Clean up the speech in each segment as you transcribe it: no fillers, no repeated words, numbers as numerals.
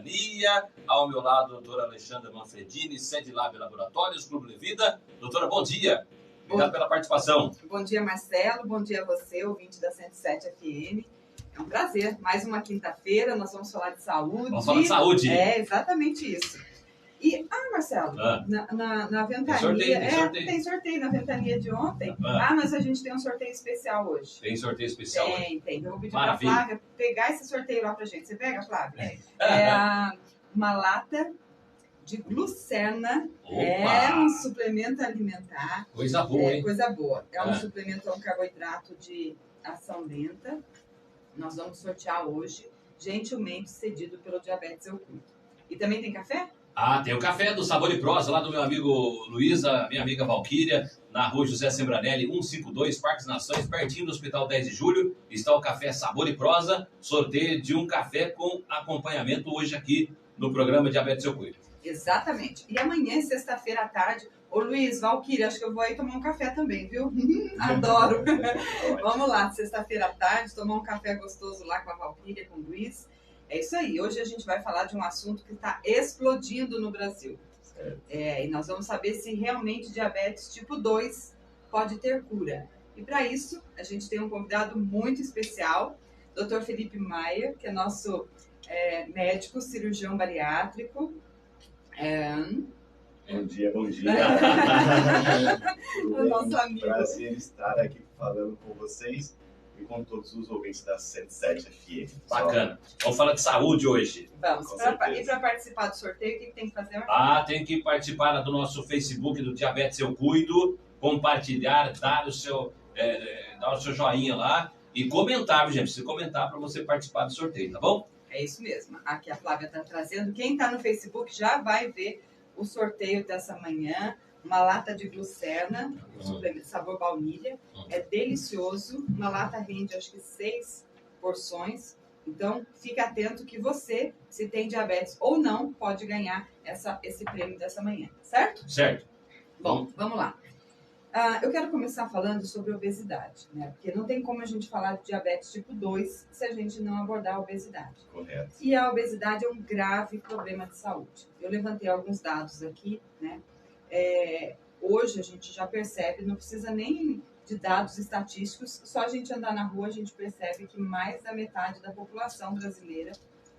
Ventania. Ao meu lado, doutora Alexandra Manfredini, Sedlab Laboratórios, Clube Levida. Doutora, bom dia. Obrigado pela participação. Bom dia, Marcelo. Bom dia a você, ouvinte da 107 FM. É um prazer. Mais uma quinta-feira, nós vamos falar de saúde. Vamos falar de saúde. É, exatamente isso. E, Marcelo, na Ventania... Tem sorteio na Ventania de ontem. Mas a gente tem um sorteio especial hoje. Tem sorteio especial hoje? Tem. Eu vou pedir para a Flávia pegar esse sorteio lá pra gente. Você pega, Flávia? Uma lata de glucerna. Opa! É um suplemento alimentar. Coisa boa, hein? Coisa boa. É um suplemento, um carboidrato de ação lenta. Nós vamos sortear hoje, gentilmente cedido pelo Diabetes Eu Cuido. E também tem café? Tem o café do Sabor e Prosa, lá do meu amigo Luísa, minha amiga Valquíria, na rua José Sembranelli, 152, Parques Nações, pertinho do Hospital 10 de Julho. Está o café Sabor e Prosa, sorteio de um café com acompanhamento hoje aqui no programa Diabetes Eu Cuido. Exatamente. E amanhã, sexta-feira à tarde, ô Luiz, Valquíria, acho que eu vou aí tomar um café também, viu? Adoro. Vamos lá, sexta-feira à tarde, tomar um café gostoso lá com a Valquíria, com o Luiz. É isso aí, hoje a gente vai falar de um assunto que está explodindo no Brasil. E nós vamos saber se realmente diabetes tipo 2 pode ter cura. E para isso, a gente tem um convidado muito especial, Dr. Felipe Maia, que é nosso médico, cirurgião bariátrico. Bom dia. O nosso amigo. Prazer estar aqui falando com vocês e com todos os ouvintes da 107 FM. Bacana. Vamos falar de saúde hoje. Vamos. E para participar do sorteio, o que tem que fazer? Tem que participar do nosso Facebook do Diabetes Eu Cuido, compartilhar, dar o seu joinha lá e comentar, gente. Precisa comentar para você participar do sorteio, tá bom? É isso mesmo. Aqui a Flávia está trazendo. Quem está no Facebook já vai ver o sorteio dessa manhã. Uma lata de glucerna, suplemento sabor baunilha. É delicioso. Uma lata rende, acho que 6 porções. Então, fique atento que você, se tem diabetes ou não, pode ganhar esse prêmio dessa manhã. Certo? Certo. Bom, vamos lá. Eu quero começar falando sobre obesidade, né? Porque não tem como a gente falar de diabetes tipo 2 se a gente não abordar a obesidade. Correto. E a obesidade é um grave problema de saúde. Eu levantei alguns dados aqui, né? Hoje a gente já percebe, não precisa nem de dados estatísticos, só a gente andar na rua a gente percebe que mais da metade da população brasileira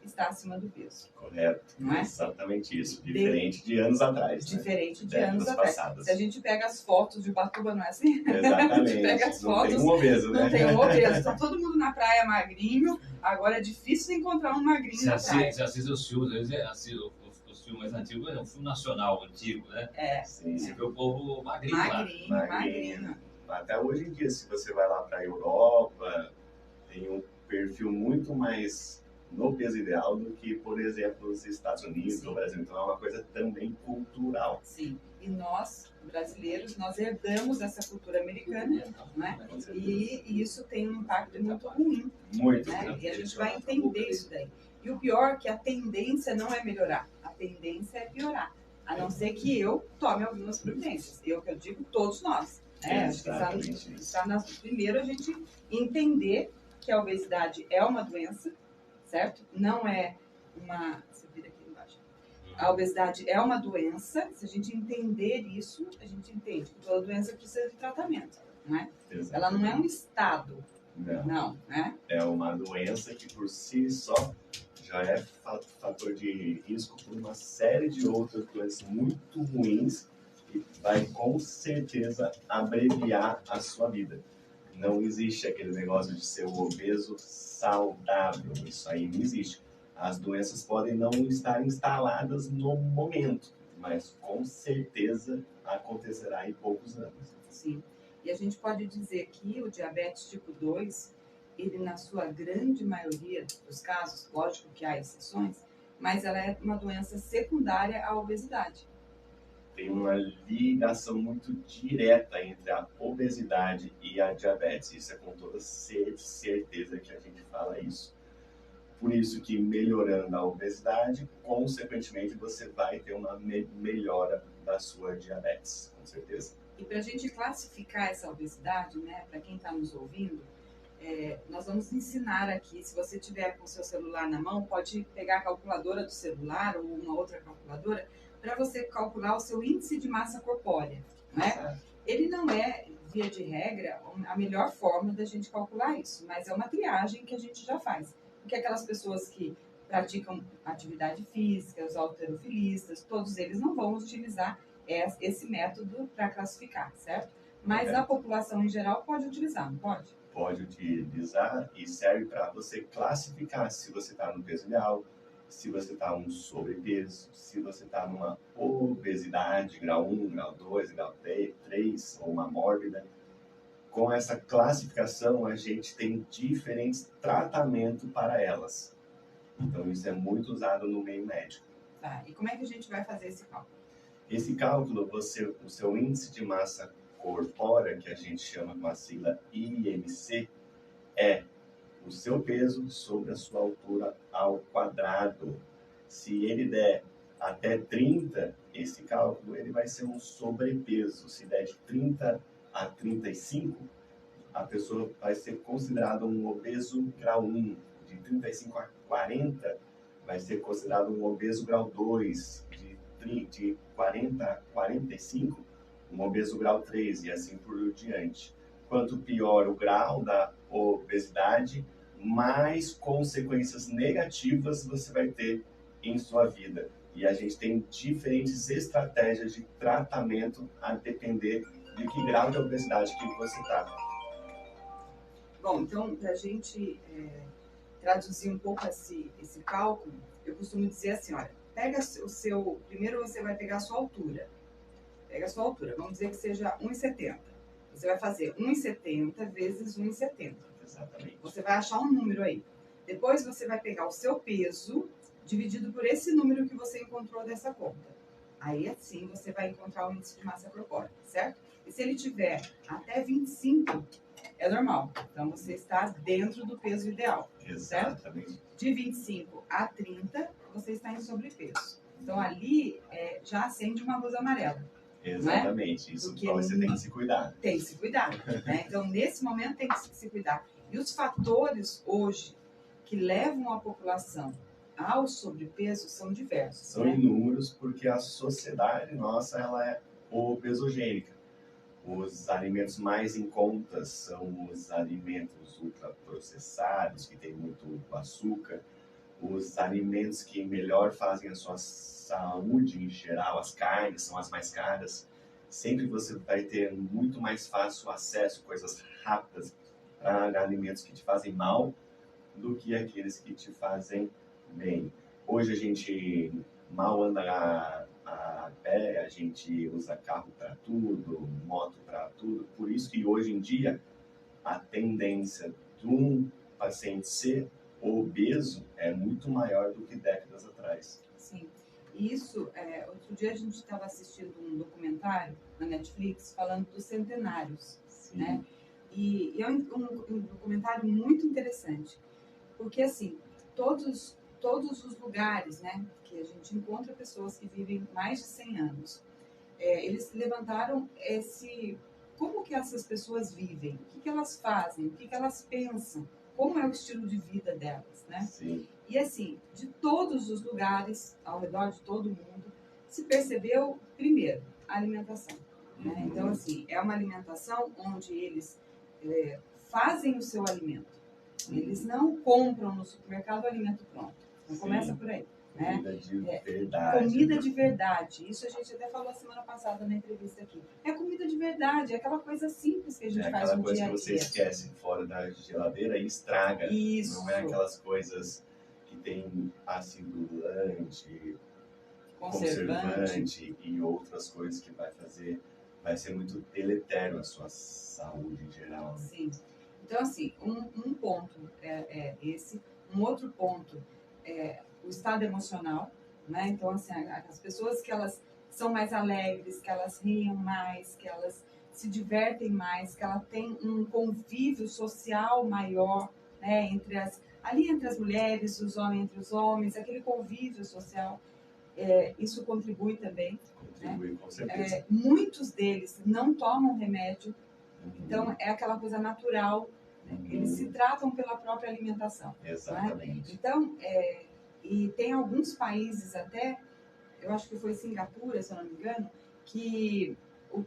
está acima do peso. Correto. Não é? Exatamente isso. Diferente de anos atrás. Diferente de né? anos atrás. Passadas. Se a gente pega as fotos de Ubatuba, não é assim? Exatamente. A gente pega as fotos, tem um obeso, né? Não tem um obeso. Está todo mundo na praia magrinho. Agora é difícil encontrar um magrinho na praia. Você assiste os filmes, às vezes os filmes mais antigos, é um filme nacional antigo, né? Sim. Você vê o povo magrinho Magrinho. Até hoje em dia, se você vai lá para a Europa, tem um perfil muito mais no peso ideal do que, por exemplo, os Estados Unidos, no Brasil. Então é uma coisa também cultural. Sim. E nós, brasileiros, nós herdamos essa cultura americana, né? E isso tem um impacto muito ruim. Muito. Né? E a gente vai entender isso daí. E o pior é que a tendência não é melhorar, a tendência é piorar. A não ser que eu tome algumas providências. Eu que eu digo, todos nós. Primeiro a gente entender que a obesidade é uma doença, certo? Não é uma... Você vira aqui embaixo. A obesidade é uma doença. Se a gente entender isso, a gente entende que toda doença precisa de tratamento, não é? Ela não é um estado. Não, né? É uma doença que por si só já é fator de risco por uma série de outras doenças muito ruins que vai com certeza abreviar a sua vida. Não existe aquele negócio de ser o obeso saudável. Isso aí não existe. As doenças podem não estar instaladas no momento, mas com certeza acontecerá em poucos anos. Sim. E a gente pode dizer que o diabetes tipo 2, ele na sua grande maioria dos casos, lógico que há exceções, mas ela é uma doença secundária à obesidade. Tem uma ligação muito direta entre a obesidade e a diabetes. Isso é com toda certeza que a gente fala isso. Por isso que melhorando a obesidade, consequentemente você vai ter uma melhora da sua diabetes, com certeza. E para a gente classificar essa obesidade, né, para quem está nos ouvindo, nós vamos ensinar aqui, se você tiver com o seu celular na mão, pode pegar a calculadora do celular ou uma outra calculadora para você calcular o seu índice de massa corpórea, né? Ele não é, via de regra, a melhor forma da gente calcular isso, mas é uma triagem que a gente já faz. Porque aquelas pessoas que praticam atividade física, os halterofilistas, todos eles não vão utilizar esse método para classificar, certo? Mas a população em geral pode utilizar, não pode? Pode utilizar e serve para você classificar se você está no peso ideal, se você está um sobrepeso, se você está numa obesidade, grau 1, grau 2, grau 3, ou uma mórbida. Com essa classificação, a gente tem diferentes tratamentos para elas. Então, isso é muito usado no meio médico. Tá, e como é que a gente vai fazer esse cálculo? Esse cálculo, o seu índice de massa corpórea, que a gente chama com a sigla IMC, é o seu peso sobre a sua altura ao quadrado. Se ele der até 30, esse cálculo ele vai ser um sobrepeso. Se der de 30 a 35, a pessoa vai ser considerada um obeso grau 1. De 35 a 40, vai ser considerado um obeso grau 2. De 40 a 45, um obeso grau 3 e assim por diante. Quanto pior o grau da obesidade, mais consequências negativas você vai ter em sua vida. E a gente tem diferentes estratégias de tratamento a depender de que grau de obesidade que você está. Bom, então, para a gente traduzir um pouco esse cálculo, eu costumo dizer assim, olha, pega o seu... Primeiro você vai pegar a sua altura. Pega a sua altura. Vamos dizer que seja 1,70. Você vai fazer 1,70 vezes 1,70. Exatamente. Você vai achar um número aí. Depois você vai pegar o seu peso dividido por esse número que você encontrou dessa conta. Aí assim você vai encontrar o índice de massa corpórea, certo? E se ele tiver até 25, é normal. Então você está dentro do peso ideal. Exatamente. Certo? De 25 a 30, você está em sobrepeso. Então ali já acende uma luz amarela. Exatamente. Né? Isso porque você tem que se cuidar. Tem que se cuidar. Né? Então nesse momento tem que se cuidar. E os fatores hoje que levam a população ao sobrepeso são diversos. São inúmeros, porque a sociedade nossa ela é obesogênica. Os alimentos mais em conta são os alimentos ultraprocessados, que tem muito açúcar. Os alimentos que melhor fazem a sua saúde em geral, as carnes são as mais caras. Sempre você vai ter muito mais fácil acesso a coisas rápidas para alimentos que te fazem mal do que aqueles que te fazem bem. Hoje a gente mal anda a pé, a gente usa carro para tudo, moto para tudo. Por isso que hoje em dia a tendência de um paciente ser obeso é muito maior do que décadas atrás. Sim. Isso, outro dia a gente estava assistindo um documentário na Netflix falando dos centenários, Sim. Né? E é um documentário muito interessante, porque assim, todos os lugares, né, que a gente encontra pessoas que vivem mais de 100 anos, eles levantaram como que essas pessoas vivem, o que elas fazem, o que elas pensam, como é o estilo de vida delas, né? Sim. E assim, de todos os lugares, ao redor de todo mundo, se percebeu, primeiro, a alimentação. Né? Uhum. Então, assim, é uma alimentação onde eles fazem o seu alimento. Eles não compram no supermercado o alimento pronto. Então, começa por aí. Comida Né? de verdade. Comida de verdade. Isso a gente até falou a semana passada na entrevista aqui. É comida de verdade, é aquela coisa simples que a gente faz no dia a dia. É aquela coisa que você esquece fora da geladeira e estraga. Isso. Não é aquelas coisas que tem acidulante, conservante e outras coisas que vai ser muito deletério a sua saúde em geral. Sim. Então, assim, um ponto é esse. Um outro ponto é o estado emocional, né? Então, assim, as pessoas que elas são mais alegres, que elas riem mais, que elas se divertem mais, que elas têm um convívio social maior, né? Entre as mulheres, os homens entre os homens, aquele convívio social, isso contribui também. Contribui, né? Com certeza. Muitos deles não tomam remédio, então é aquela coisa natural né? Eles se tratam pela própria alimentação. Exatamente. Né? Então, e tem alguns países até, eu acho que foi Singapura, se eu não me engano, que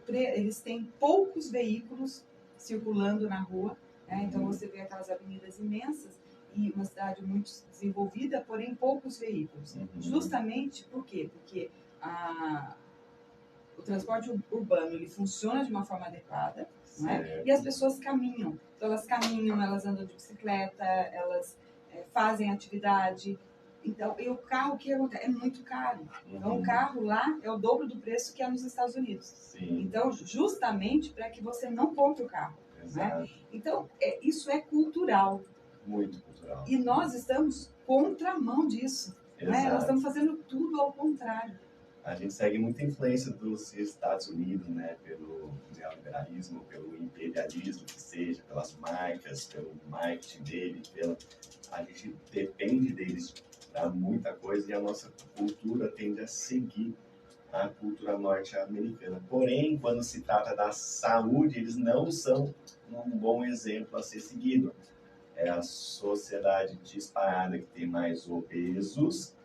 eles têm poucos veículos circulando na rua, né? Então você vê aquelas avenidas imensas e uma cidade muito desenvolvida, porém poucos veículos. Justamente por quê? Porque o transporte urbano ele funciona de uma forma adequada, né? E as pessoas caminham. Então elas caminham, elas andam de bicicleta, elas fazem atividade. Então, e o carro que é muito caro. Então, o carro lá é o dobro do preço que é nos Estados Unidos. Sim. Então, justamente para que você não compre o carro. Né? Então, isso é cultural. Muito cultural. E nós estamos contramão disso. Né? Nós estamos fazendo tudo ao contrário. A gente segue muita influência dos Estados Unidos, né? Pelo neoliberalismo, pelo imperialismo, que seja, pelas marcas, pelo marketing dele, a gente depende deles para muita coisa e a nossa cultura tende a seguir a cultura norte-americana. Porém, quando se trata da saúde, eles não são um bom exemplo a ser seguido. É a sociedade disparada que tem mais obesos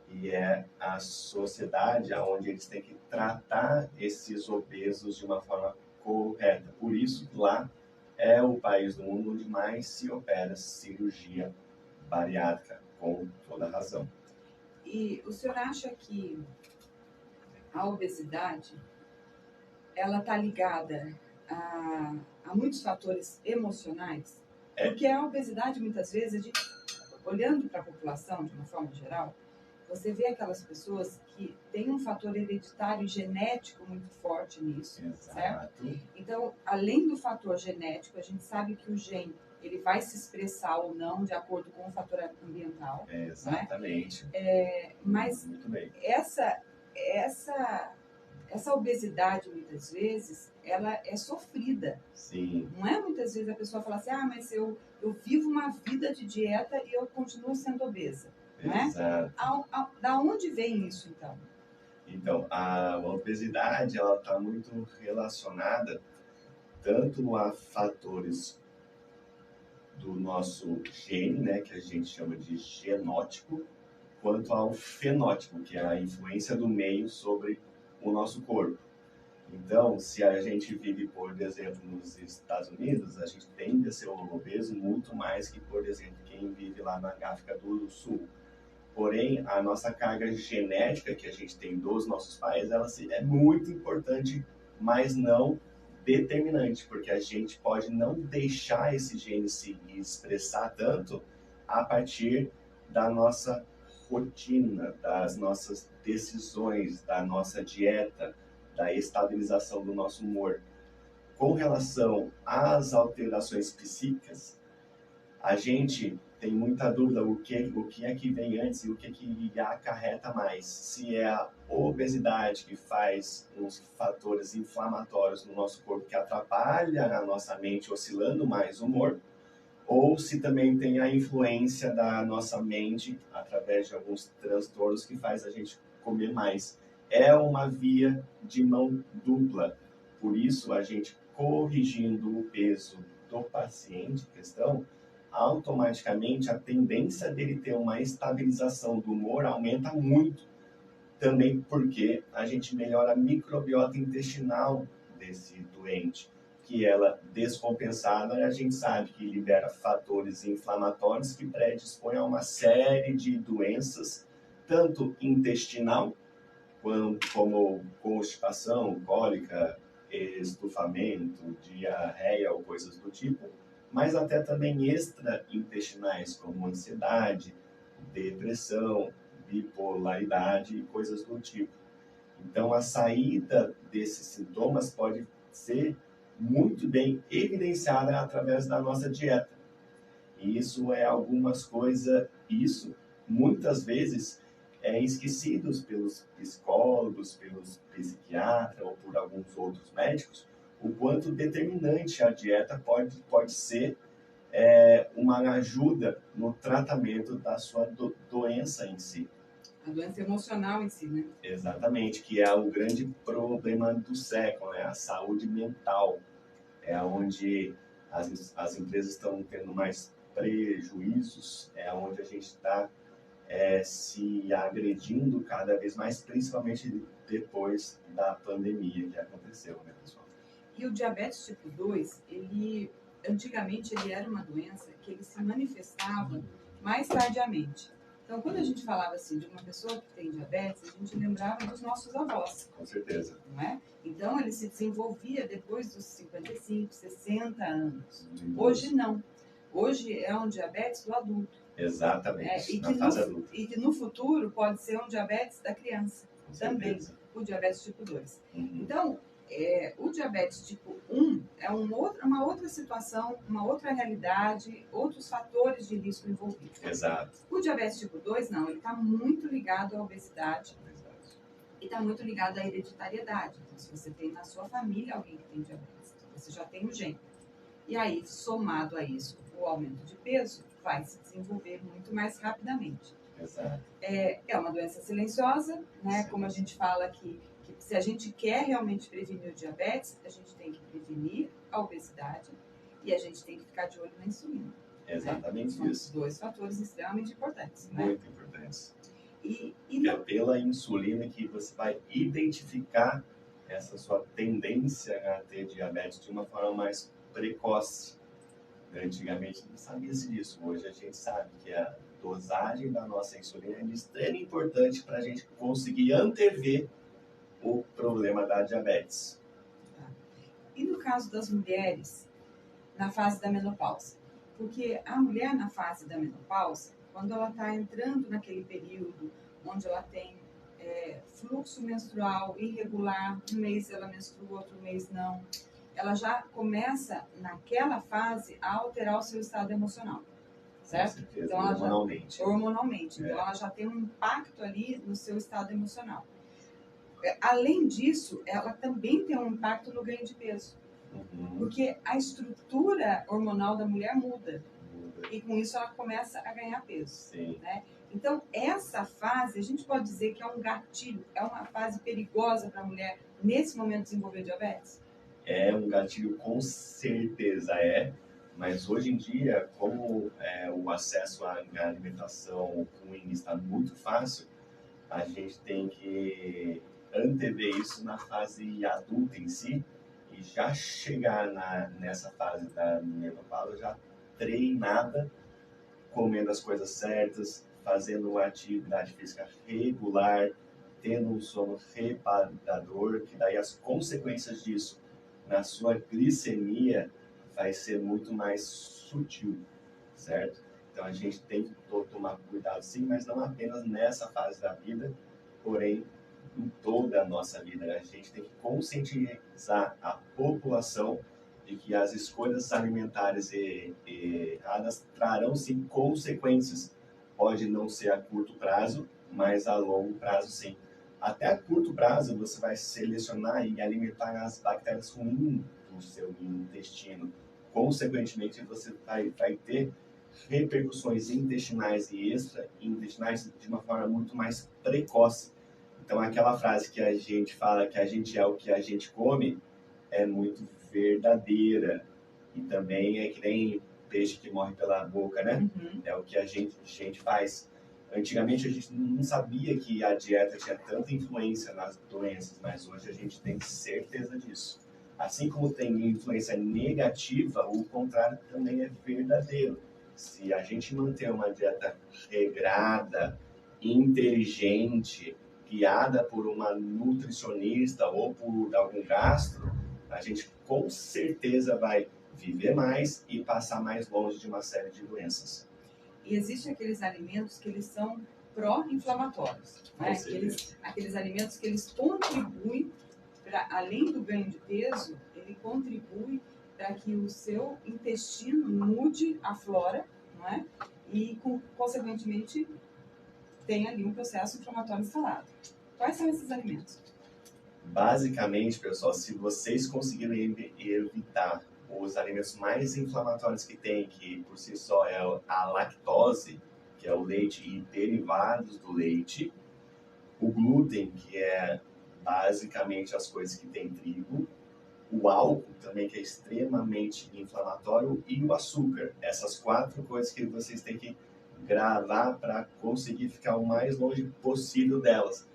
e é a sociedade onde eles têm que tratar esses obesos de uma forma correta. Por isso, lá é o país do mundo onde mais se opera cirurgia bariátrica, com toda razão. E o senhor acha que a obesidade ela está ligada a muitos fatores emocionais? Porque a obesidade, muitas vezes, olhando para a população de uma forma geral, você vê aquelas pessoas que têm um fator hereditário e genético muito forte nisso, certo? Então, além do fator genético, a gente sabe que o gene ele vai se expressar ou não de acordo com o fator ambiental. Exatamente. Né? Mas muito bem. Essa obesidade, muitas vezes, ela é sofrida. Sim. Não é muitas vezes a pessoa fala assim, mas eu vivo uma vida de dieta e eu continuo sendo obesa. Exato. Né? Da onde vem isso, então? Então, a obesidade ela está muito relacionada tanto a fatores do nosso gene, né, que a gente chama de genótipo, quanto ao fenótipo, que é a influência do meio sobre o nosso corpo. Então, se a gente vive, por exemplo, nos Estados Unidos, a gente tende a ser obeso muito mais que, por exemplo, quem vive lá na África do Sul. Porém, a nossa carga genética que a gente tem dos nossos pais, ela é muito importante, mas não determinante, porque a gente pode não deixar esse gene se expressar tanto a partir da nossa rotina, das nossas decisões, da nossa dieta, da estabilização do nosso humor. Com relação às alterações psíquicas, a gente tem muita dúvida o que é que vem antes e o que acarreta mais. Se é a obesidade que faz uns fatores inflamatórios no nosso corpo que atrapalha a nossa mente, oscilando mais o humor, ou se também tem a influência da nossa mente através de alguns transtornos que faz a gente comer mais. É uma via de mão dupla. Por isso, a gente corrigindo o peso do paciente em questão, automaticamente a tendência dele ter uma estabilização do humor aumenta muito. Também porque a gente melhora a microbiota intestinal desse doente, que ela descompensada, a gente sabe que libera fatores inflamatórios que predispõem a uma série de doenças, tanto intestinal, como constipação, cólica, estufamento, diarreia ou coisas do tipo, mas até também extraintestinais, como ansiedade, depressão, bipolaridade e coisas do tipo. Então, a saída desses sintomas pode ser muito bem evidenciada através da nossa dieta. E isso é algumas coisas, muitas vezes é esquecidos pelos psicólogos, pelos psiquiatras ou por alguns outros médicos, o quanto determinante a dieta pode ser uma ajuda no tratamento da sua doença em si. A doença emocional em si, né? Exatamente, que é o grande problema do século, né? A saúde mental. É onde as empresas estão tendo mais prejuízos, é onde a gente está se agredindo cada vez mais, principalmente depois da pandemia que aconteceu, né, pessoal? E o diabetes tipo 2, antigamente ele era uma doença que ele se manifestava mais tardiamente. Então, quando a gente falava assim de uma pessoa que tem diabetes, a gente lembrava dos nossos avós. Com certeza. Não é? Então, ele se desenvolvia depois dos 55, 60 anos. Hoje não. Hoje é um diabetes do adulto. Exatamente, na fase adulta. E que no futuro pode ser um diabetes da criança também, o diabetes tipo 2. Então, o diabetes tipo 1 é uma outra situação, uma outra realidade, outros fatores de risco envolvidos. Exato. O diabetes tipo 2, não, ele está muito ligado à obesidade. E está muito ligado à hereditariedade. Então, se você tem na sua família alguém que tem diabetes, você já tem o gene. E aí, somado a isso, o aumento de peso vai se desenvolver muito mais rapidamente. Exato. É uma doença silenciosa, né? Sim. Como a gente fala que se a gente quer realmente prevenir o diabetes, a gente tem que prevenir a obesidade e a gente tem que ficar de olho na insulina. Exatamente São isso. dois fatores extremamente importantes. Muito importantes. E é pela insulina que você vai identificar essa sua tendência a ter diabetes de uma forma mais precoce. Antigamente não sabia-se disso. Hoje a gente sabe que a dosagem da nossa insulina é de extrema importância para a gente conseguir antever o problema da diabetes. E no caso das mulheres, na fase da menopausa? Porque a mulher na fase da menopausa, quando ela está entrando naquele período onde ela tem fluxo menstrual irregular, um mês ela menstrua, outro mês não, ela já começa naquela fase a alterar o seu estado emocional, certo? Com certeza, então, hormonalmente. Hormonalmente. Então ela já tem um impacto ali no seu estado emocional. Além disso, ela também tem um impacto no ganho de peso. Porque a estrutura hormonal da mulher muda. E com isso ela começa a ganhar peso. Sim. Né? Então, essa fase, a gente pode dizer que é um gatilho, é uma fase perigosa para a mulher nesse momento desenvolver diabetes? É um gatilho, com certeza mas hoje em dia, como o acesso à alimentação ruim está muito fácil, a gente tem que antever isso na fase adulta em si e já chegar nessa fase da menopausa já treinada, comendo as coisas certas, fazendo uma atividade física regular, tendo um sono reparador, que daí as consequências disso na sua glicemia vai ser muito mais sutil, certo? Então a gente tem que tomar cuidado sim, mas não apenas nessa fase da vida, porém em toda a nossa vida. A gente tem que conscientizar a população de que as escolhas alimentares erradas trarão sim consequências. Pode não ser a curto prazo, mas a longo prazo sim. Até a curto prazo você vai selecionar e alimentar as bactérias ruins do seu intestino. Consequentemente, você vai ter repercussões intestinais e extra-intestinais de uma forma muito mais precoce. Então, aquela frase que a gente fala que a gente é o que a gente come é muito verdadeira. E também é que nem peixe que morre pela boca, né? É o que a gente faz. Antigamente, a gente não sabia que a dieta tinha tanta influência nas doenças, mas hoje a gente tem certeza disso. Assim como tem influência negativa, o contrário também é verdadeiro. Se a gente manter uma dieta regrada, inteligente, guiada por uma nutricionista ou por algum gastro, a gente com certeza vai viver mais e passar mais longe de uma série de doenças. E existem aqueles alimentos que eles são pró-inflamatórios, né? Aqueles alimentos que eles contribuem para, além do ganho de peso, ele contribui para que o seu intestino mude a flora, não é? E, consequentemente, tem ali um processo inflamatório instalado. Quais são esses alimentos? Basicamente, pessoal, se vocês conseguirem evitar os alimentos mais inflamatórios que tem, que por si só é a lactose, que é o leite e derivados do leite, o glúten, que é basicamente as coisas que tem trigo, o álcool também, que é extremamente inflamatório, e o açúcar. Essas 4 coisas que vocês têm que gravar para conseguir ficar o mais longe possível delas.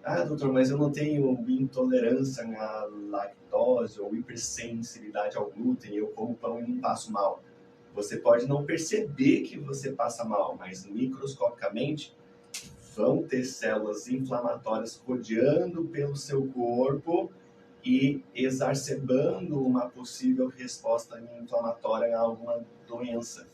Ah, doutor, mas eu não tenho intolerância à lactose ou hipersensibilidade ao glúten, eu como pão e não passo mal. Você pode não perceber que você passa mal, mas microscopicamente vão ter células inflamatórias rodeando pelo seu corpo e exacerbando uma possível resposta inflamatória a alguma doença.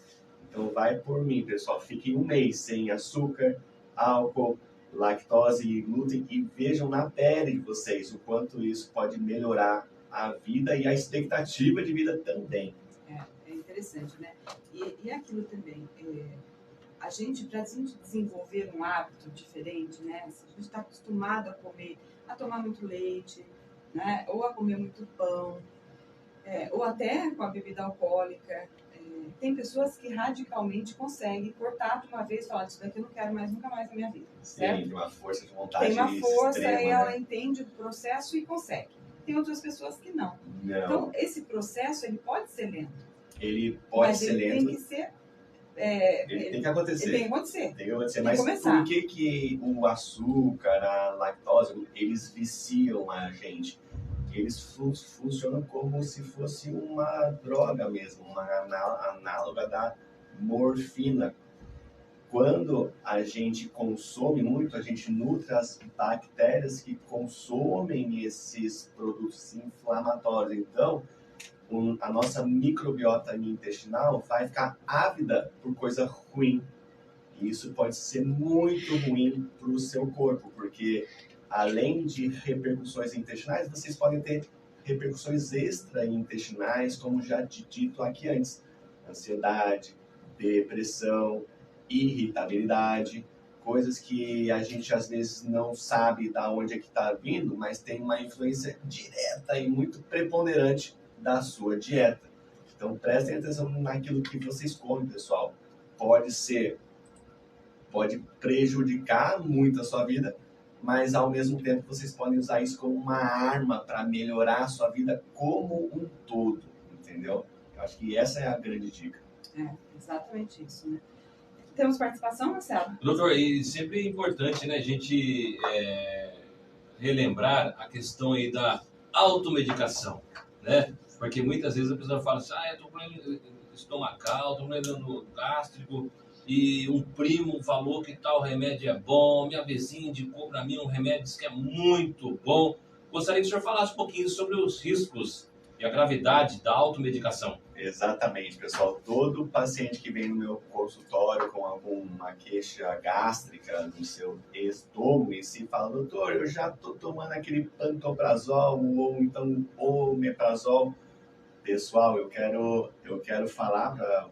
Então vai por mim, pessoal. Fiquem um mês sem açúcar, álcool, lactose e glúten e vejam na pele de vocês o quanto isso pode melhorar a vida e a expectativa de vida também. É interessante, né? E aquilo também, a gente, para desenvolver um hábito diferente, né? Se a gente está acostumado a comer, a tomar muito leite, né? Ou a comer muito pão, ou até com a bebida alcoólica, tem pessoas que radicalmente conseguem cortar de uma vez e falar, isso daqui eu não quero mais, nunca mais na minha vida, certo? Tem uma força de vontade Tem uma força extrema, e ela né? entende o processo e consegue. Tem outras pessoas que não. Não, Então, esse processo, ele pode ser lento. ele pode mas ser ele lento, tem que ser... ele tem que acontecer. Ele tem que acontecer. Tem que acontecer. Tem Mas que começar. por que o açúcar, a lactose, eles viciam a gente? Eles funcionam como se fosse uma droga mesmo, uma análoga da morfina. Quando a gente consome muito, a gente nutre as bactérias que consomem esses produtos inflamatórios. Então, a nossa microbiota intestinal vai ficar ávida por coisa ruim. E isso pode ser muito ruim para o seu corpo, porque além de repercussões intestinais, vocês podem ter repercussões extraintestinais, como já dito aqui antes. Ansiedade, depressão, irritabilidade, coisas que a gente às vezes não sabe de onde é que está vindo, mas tem uma influência direta e muito preponderante da sua dieta. Então prestem atenção naquilo que vocês comem, pessoal. Pode prejudicar muito a sua vida, mas ao mesmo tempo vocês podem usar isso como uma arma para melhorar a sua vida como um todo, entendeu? Eu acho que essa é a grande dica. Exatamente isso, né? Temos participação, Marcelo? Doutor, e sempre é importante, né, a gente relembrar a questão aí da automedicação, né? Porque muitas vezes a pessoa fala assim, eu tô com problema estomacal, tô com problema gástrico, e um primo falou que tal remédio é bom, minha vizinha indicou para mim um remédio que é muito bom. Gostaria que o senhor falasse um pouquinho sobre os riscos e a gravidade da automedicação. Exatamente, pessoal. Todo paciente que vem no meu consultório com alguma queixa gástrica no seu estômago em si, fala, doutor, eu já estou tomando aquele pantoprazol ou então omeprazol. Pessoal, eu quero falar para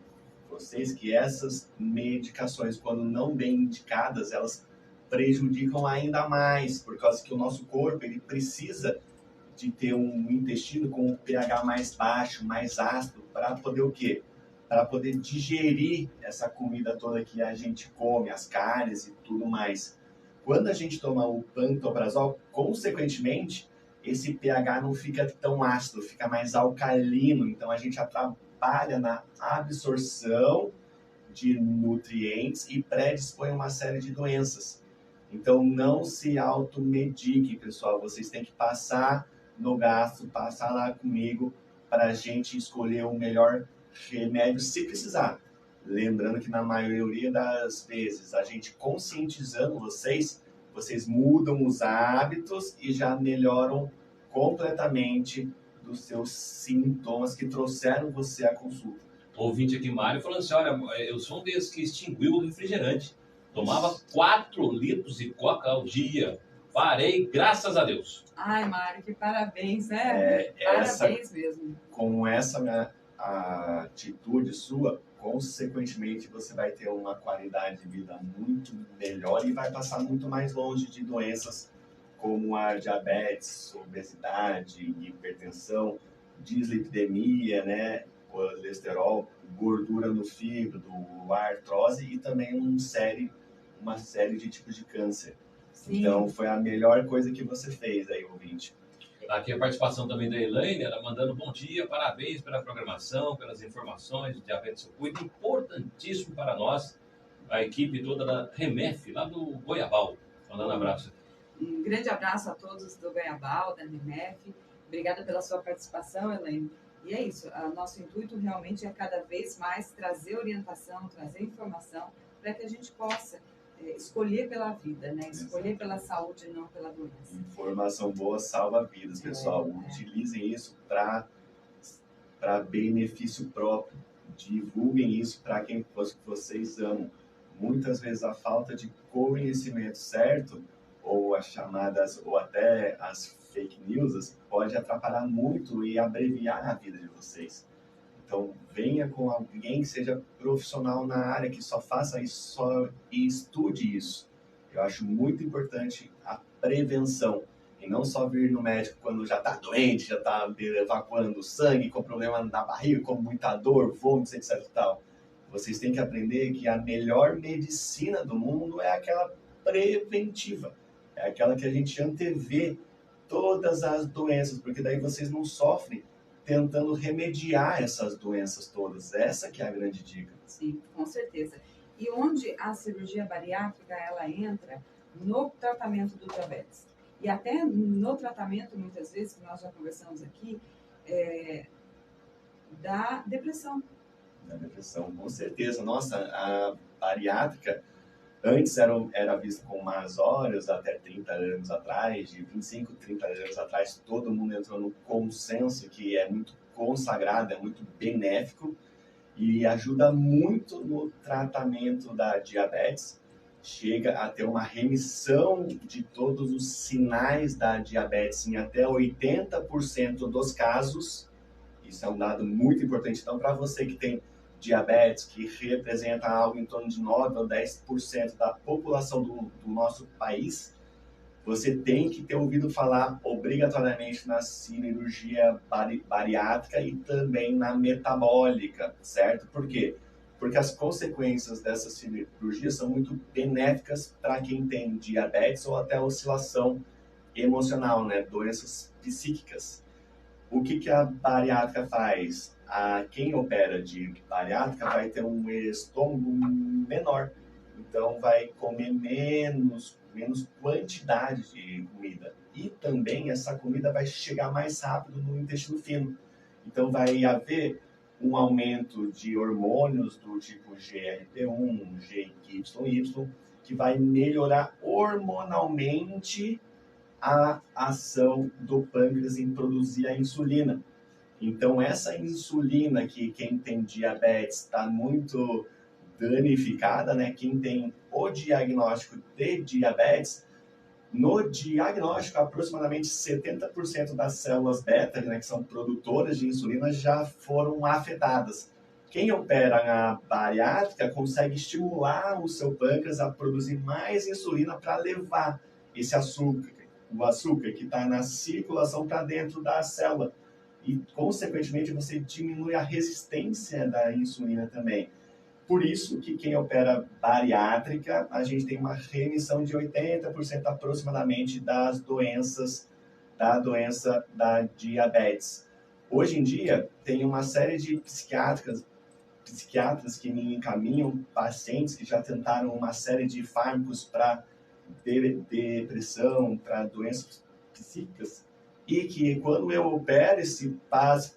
vocês que essas medicações, quando não bem indicadas, elas prejudicam ainda mais, por causa que o nosso corpo ele precisa de ter um intestino com um pH mais baixo, mais ácido, para poder o quê? Para poder digerir essa comida toda que a gente come, as carnes e tudo mais. Quando a gente toma o pantoprazol, consequentemente, esse pH não fica tão ácido, fica mais alcalino, então a gente atrapalha na absorção de nutrientes e predispõe a uma série de doenças. Então não se automedique, pessoal, vocês têm que passar no gastro, passar lá comigo para a gente escolher o melhor remédio se precisar. Lembrando que na maioria das vezes, a gente conscientizando vocês mudam os hábitos e já melhoram completamente dos seus sintomas que trouxeram você à consulta. O ouvinte aqui, Mário, falando assim, olha, eu sou um desses que extinguiu o refrigerante. Tomava 4 litros de coca ao dia. Parei, graças a Deus. Ai, Mário, que parabéns, né? Parabéns mesmo. Com essa atitude sua, consequentemente, você vai ter uma qualidade de vida muito melhor e vai passar muito mais longe de doenças como a diabetes, obesidade, hipertensão, dislipidemia, né? Colesterol, gordura no fígado, artrose e também uma série de tipos de câncer. Sim. Então, foi a melhor coisa que você fez aí, ouvinte. Aqui a participação também da Elaine, ela mandando bom dia, parabéns pela programação, pelas informações do Diabetes Eu Cuido, importantíssimo para nós, a equipe toda da Remef, lá do Goiabal. Mandando um abraço. Um grande abraço a todos do Goiabal, da Remef. Obrigada pela sua participação, Elaine. E é isso, o nosso intuito realmente é cada vez mais trazer orientação, trazer informação, para que a gente possa escolher pela vida, né? Escolher pela saúde e não pela doença. Informação boa salva vidas, pessoal. Utilizem isso para benefício próprio. Divulguem isso para quem vocês amam. Muitas vezes a falta de conhecimento certo, ou as chamadas, ou até as fake news, pode atrapalhar muito e abreviar a vida de vocês. Então, venha com alguém que seja profissional na área, que só faça isso e estude isso. Eu acho muito importante a prevenção. E não só vir no médico quando já está doente, já está evacuando sangue, com problema na barriga, com muita dor, vômitos, etc. e tal. Vocês têm que aprender que a melhor medicina do mundo é aquela preventiva. É aquela que a gente antevê todas as doenças, porque daí vocês não sofrem tentando remediar essas doenças todas. Essa que é a grande dica. Sim, com certeza. E onde a cirurgia bariátrica ela entra no tratamento do diabetes. E até no tratamento, muitas vezes, que nós já conversamos aqui, da depressão. Da depressão, com certeza. Nossa, a bariátrica antes era vista com más olhos, até 30 anos atrás, de 25, 30 anos atrás, todo mundo entrou no consenso que é muito consagrado, é muito benéfico e ajuda muito no tratamento da diabetes. Chega a ter uma remissão de todos os sinais da diabetes em até 80% dos casos. Isso é um dado muito importante. Então, para você que tem diabetes, que representa algo em torno de 9 ou 10% da população do nosso país, você tem que ter ouvido falar obrigatoriamente na cirurgia bariátrica e também na metabólica, certo? Por quê? Porque as consequências dessas cirurgias são muito benéficas para quem tem diabetes ou até oscilação emocional, né? Doenças psíquicas. O que a bariátrica faz? Quem opera de bariátrica vai ter um estômago menor, então vai comer menos quantidade de comida. E também essa comida vai chegar mais rápido no intestino fino. Então vai haver um aumento de hormônios do tipo GLP-1, GYY, que vai melhorar hormonalmente a ação do pâncreas em produzir a insulina. Então, essa insulina que quem tem diabetes está muito danificada, né? Quem tem o diagnóstico de diabetes, no diagnóstico, aproximadamente 70% das células beta, né, que são produtoras de insulina, já foram afetadas. Quem opera na bariátrica consegue estimular o seu pâncreas a produzir mais insulina para levar esse açúcar, o açúcar que está na circulação para dentro da célula. E, consequentemente, você diminui a resistência da insulina também. Por isso que quem opera bariátrica, a gente tem uma remissão de 80% aproximadamente das doenças, da doença da diabetes. Hoje em dia, tem uma série de psiquiatras que me encaminham pacientes que já tentaram uma série de fármacos para depressão, para doenças psíquicas, e que quando eu opero esse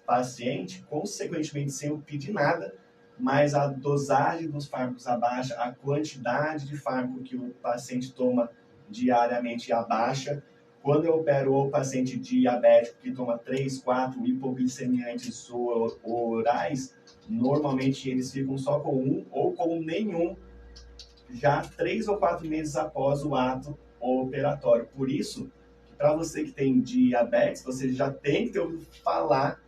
paciente, consequentemente sem eu pedir nada, mas a dosagem dos fármacos abaixa, a quantidade de fármaco que o paciente toma diariamente abaixa. Quando eu opero o paciente diabético que toma 3, 4 hipoglicemiantes orais, normalmente eles ficam só com um ou com nenhum, já 3 ou 4 meses após o ato operatório. Por isso, para você que tem diabetes, você já tem que ter ouvido falar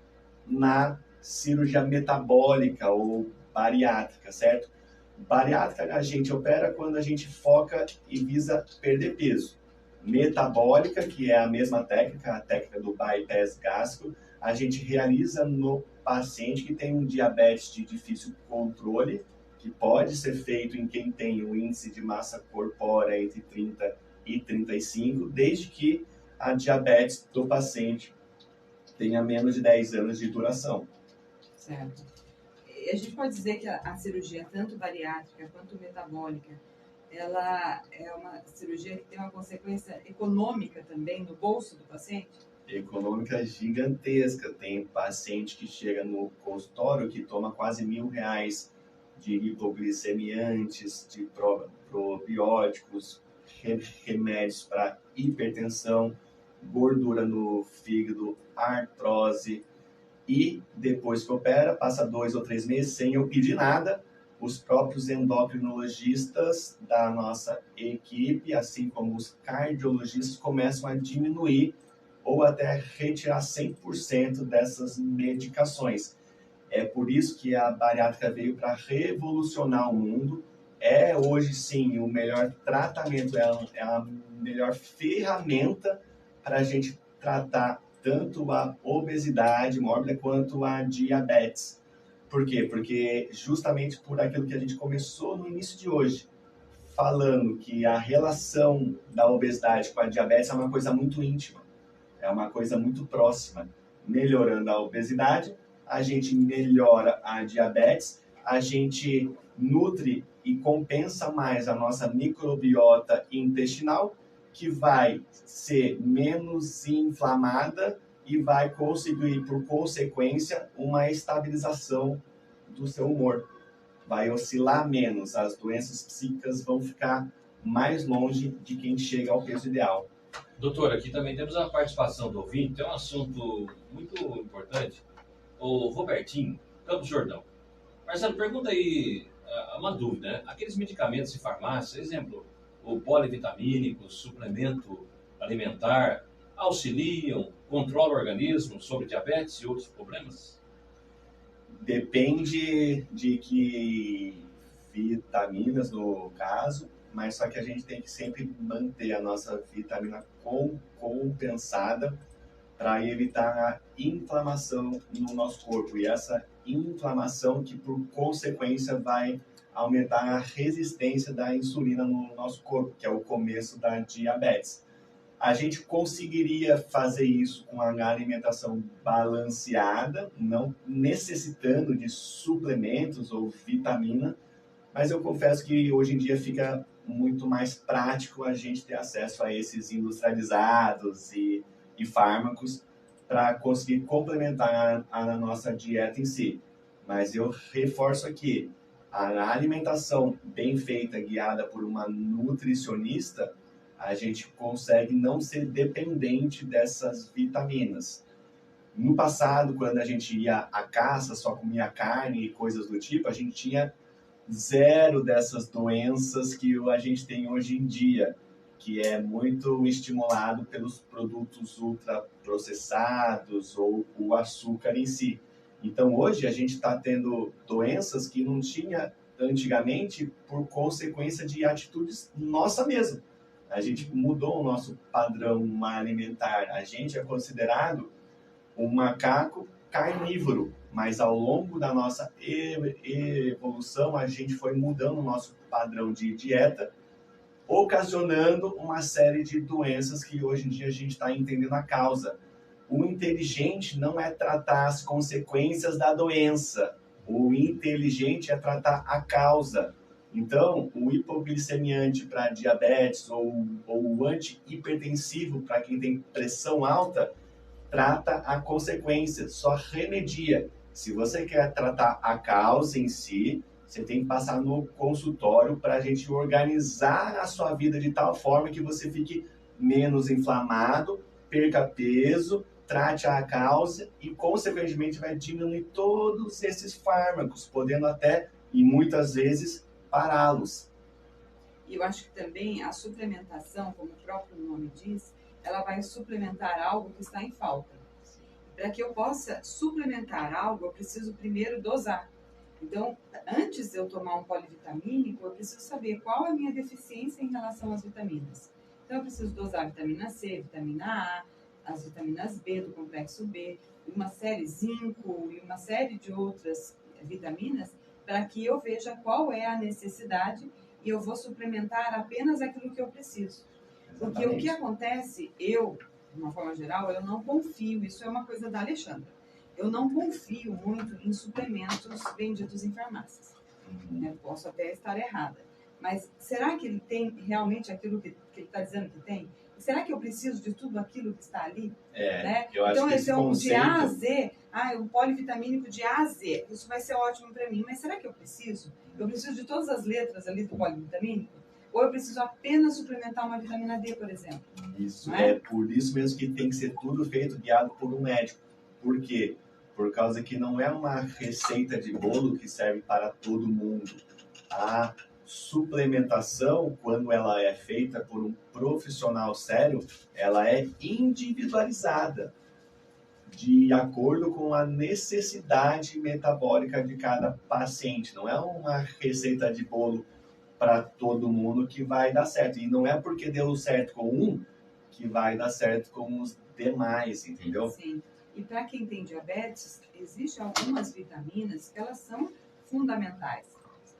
na cirurgia metabólica ou bariátrica, certo? Bariátrica a gente opera quando a gente foca e visa perder peso. Metabólica, que é a mesma técnica, a técnica do bypass gástrico, a gente realiza no paciente que tem um diabetes de difícil controle, que pode ser feito em quem tem um índice de massa corpórea entre 30 e 35, desde que a diabetes do paciente tenha menos de 10 anos de duração. Certo. E a gente pode dizer que a cirurgia, tanto bariátrica quanto metabólica, ela é uma cirurgia que tem uma consequência econômica também no bolso do paciente? Econômica gigantesca. Tem paciente que chega no consultório que toma quase R$1.000 de hipoglicemiantes, de probióticos, remédios para hipertensão, gordura no fígado, artrose, e depois que opera, passa 2 ou 3 meses sem eu pedir nada, os próprios endocrinologistas da nossa equipe, assim como os cardiologistas, começam a diminuir ou até retirar 100% dessas medicações. É por isso que a bariátrica veio para revolucionar o mundo. É hoje, sim, o melhor tratamento, é a melhor ferramenta para a gente tratar tanto a obesidade mórbida quanto a diabetes. Por quê? Porque justamente por aquilo que a gente começou no início de hoje, falando que a relação da obesidade com a diabetes é uma coisa muito íntima, é uma coisa muito próxima. Melhorando a obesidade, a gente melhora a diabetes, a gente nutre e compensa mais a nossa microbiota intestinal, que vai ser menos inflamada e vai conseguir, por consequência, uma estabilização do seu humor. Vai oscilar menos, as doenças psíquicas vão ficar mais longe de quem chega ao peso ideal. Doutor, aqui também temos a participação do ouvinte, tem um assunto muito importante. O Robertinho, Campos Jordão. Marcelo, pergunta aí uma dúvida, né? Aqueles medicamentos de farmácia, exemplo, o polivitamínico, suplemento alimentar, auxiliam, controlam o organismo sobre diabetes e outros problemas? Depende de que vitaminas, no caso, mas só que a gente tem que sempre manter a nossa vitamina compensada para evitar a inflamação no nosso corpo. E essa inflamação que, por consequência, vai aumentar a resistência da insulina no nosso corpo, que é o começo da diabetes. A gente conseguiria fazer isso com a alimentação balanceada, não necessitando de suplementos ou vitamina, mas eu confesso que hoje em dia fica muito mais prático a gente ter acesso a esses industrializados e fármacos para conseguir complementar a nossa dieta em si. Mas eu reforço aqui, a alimentação bem feita, guiada por uma nutricionista, a gente consegue não ser dependente dessas vitaminas. No passado, quando a gente ia à caça, só comia carne e coisas do tipo, a gente tinha zero dessas doenças que a gente tem hoje em dia, que é muito estimulado pelos produtos ultraprocessados ou o açúcar em si. Então, hoje, a gente está tendo doenças que não tinha antigamente por consequência de atitudes nossa mesmo. A gente mudou o nosso padrão alimentar. A gente é considerado um macaco carnívoro, mas ao longo da nossa evolução, a gente foi mudando o nosso padrão de dieta, ocasionando uma série de doenças que hoje em dia a gente está entendendo a causa. O inteligente não é tratar as consequências da doença, o inteligente é tratar a causa. Então, o hipoglicemiante para diabetes ou o antihipertensivo para quem tem pressão alta, trata a consequência, só remedia. Se você quer tratar a causa em si, você tem que passar no consultório para a gente organizar a sua vida de tal forma que você fique menos inflamado, perca peso, trate a causa e, consequentemente, vai diminuir todos esses fármacos, podendo até, e muitas vezes, pará-los. E eu acho que também a suplementação, como o próprio nome diz, ela vai suplementar algo que está em falta. Para que eu possa suplementar algo, eu preciso primeiro dosar. Então, antes de eu tomar um polivitamínico, eu preciso saber qual é a minha deficiência em relação às vitaminas. Então, eu preciso dosar a vitamina C, vitamina A, as vitaminas B, do complexo B, uma série zinco e uma série de outras vitaminas, para que eu veja qual é a necessidade e eu vou suplementar apenas aquilo que eu preciso. Porque o que acontece, eu de uma forma geral, eu não confio, isso é uma coisa da Alexandra, eu não confio muito em suplementos vendidos em farmácias. Posso até estar errada, mas será que ele tem realmente aquilo que ele está dizendo que tem? Será que eu preciso de tudo aquilo que está ali? Né? Eu acho então, que esse é um conceito... de A a Z, um polivitamínico de A a Z, isso vai ser ótimo para mim, mas será que eu preciso? Eu preciso de todas as letras ali do polivitamínico? Ou eu preciso apenas suplementar uma vitamina D, por exemplo? Isso, é por isso mesmo que tem que ser tudo feito guiado por um médico. Por quê? Por causa que não é uma receita de bolo que serve para todo mundo. A suplementação, quando ela é feita por um profissional sério, ela é individualizada de acordo com a necessidade metabólica de cada paciente. Não é uma receita de bolo para todo mundo que vai dar certo. E não é porque deu certo com um que vai dar certo com os demais, entendeu? Sim. E para quem tem diabetes, existem algumas vitaminas que elas são fundamentais.